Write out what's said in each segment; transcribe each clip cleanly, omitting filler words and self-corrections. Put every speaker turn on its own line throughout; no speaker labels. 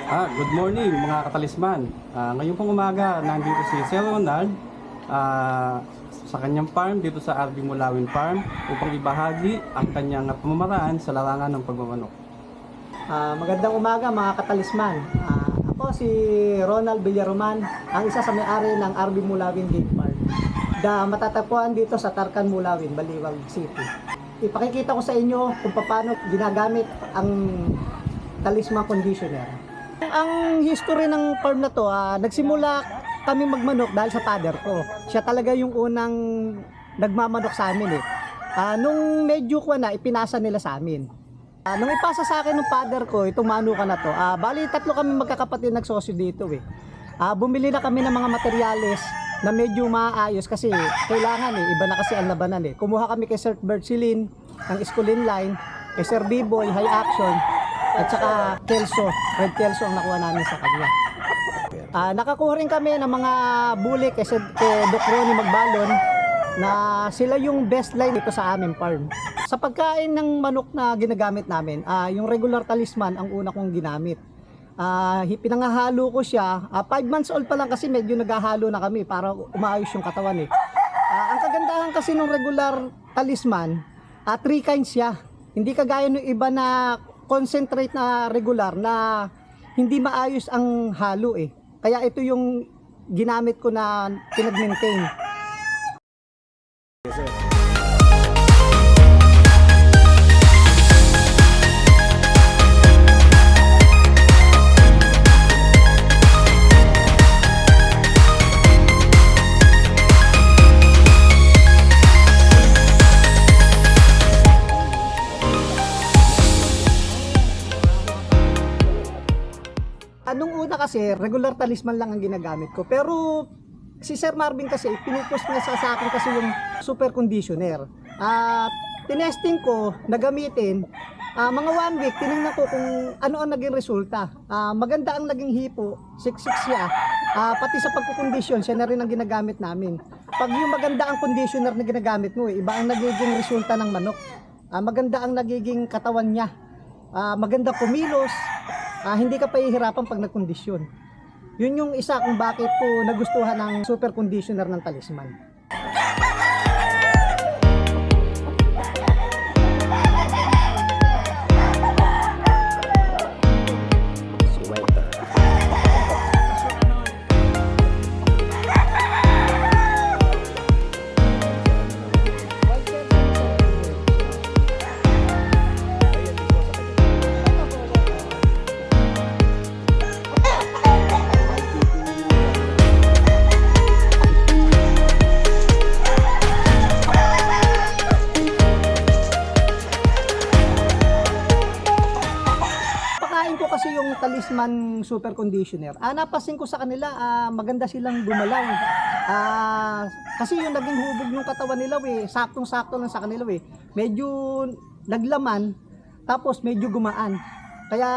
Good morning mga katalisman. Ngayon pong umaga, nandito si Sir Ronald sa kanyang farm dito sa RB Mulawin Farm upang ibahagi ang kanyang pamamaraan sa larangan ng pagmamanok.
Magandang umaga mga katalisman. Ako si Ronald Villaroman, ang isa sa may-ari ng RB Mulawin Game Farm. Matatagpuan dito sa Tarcan, Mulawin, Baliwag City. Ipakikita ko sa inyo kung paano ginagamit ang talisman conditioner. Ang history ng farm na to, nagsimula kami magmanok dahil sa father ko. Siya talaga yung unang nagmamanok sa amin . Nung medyo ko na, ipinasa nila sa amin. Nung ipasa sa akin ng father ko, itong manukan na to, bali tatlo kami magkakapatid nagsosyo dito . Bumili na kami ng mga materyales na medyo maayos kasi kailangan iba na kasi ang labanan . Kumuha kami kay Sir Berchilin, ng Escolin Line, kay Sir B-Boy, High Action, at saka Kelso, Red Kelso ang nakuha namin sa kanya. Nakakuha rin kami ng mga bully kay Doc Ronnie Magbalon na sila yung best line dito sa aming farm. Sa pagkain ng manok na ginagamit namin, yung regular talisman ang una kong ginamit. Pinangahalo ko siya, 5 months old pa lang kasi medyo naghahalo na kami para umaayos yung katawan . Ang kagandahan kasi ng regular talisman, 3 kinds siya. Hindi kagaya ng iba na concentrate na regular na hindi maayos ang halo . Kaya ito yung ginamit ko na pinag-maintain. Nung una kasi, regular talisman lang ang ginagamit ko. Pero si Sir Marvin kasi, pinupost niya sa akin kasi yung super conditioner. Tinesting ko, nagamitin, mga 1 week, tinignan ko kung ano ang naging resulta. Maganda ang naging hipo, siksik siya. Pati sa pagkukondisyon, siya na rin ang ginagamit namin. Pag yung maganda ang conditioner na ginagamit mo, iba ang nagiging resulta ng manok. Maganda ang nagiging katawan niya. Maganda kumilos. Hindi ka pahihirapan pag nagkondisyon. Yun yung isa kung bakit ko nagustuhan ng super conditioner ng talisman. Kasi yung talisman super conditioner, napasin ko sa kanila, maganda silang gumalaw. Kasi yung naging hubog ng katawan nila, saktong-sakto lang sa kanila. Medyo naglaman, tapos medyo gumaan. Kaya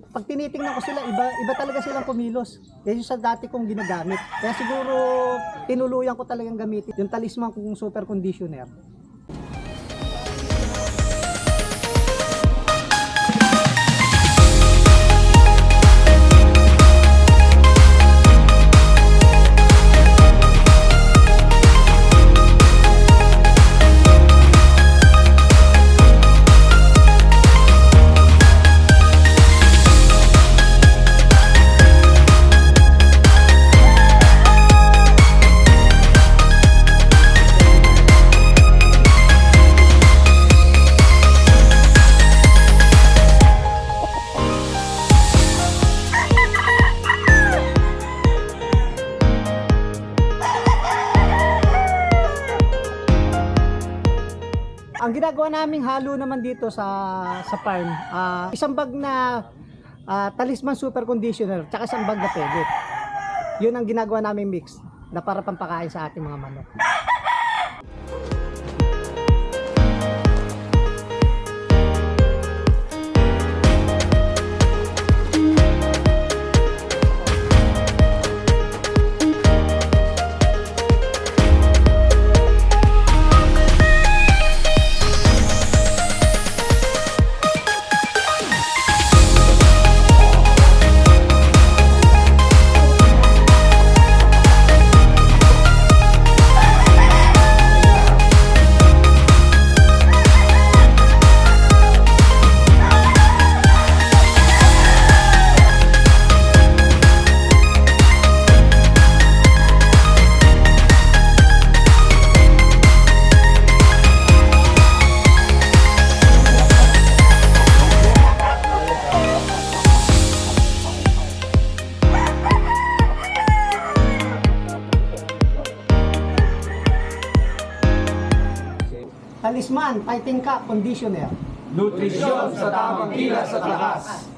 pag tinitingnan ko sila, iba talaga silang kumilos. Kaya sa dati kong ginagamit. Kaya siguro tinuluyan ko talagang gamitin yung talisman kong super conditioner. Ang ginagawa naming halo naman dito sa farm, isang bag na talisman super conditioner, tsaka isang bag na pellet. Yun ang ginagawa naming mix na para pampakain sa ating mga manok. Talisman Fighting Cup Conditioner.
Nutrisyon sa tamang kilos at lakas.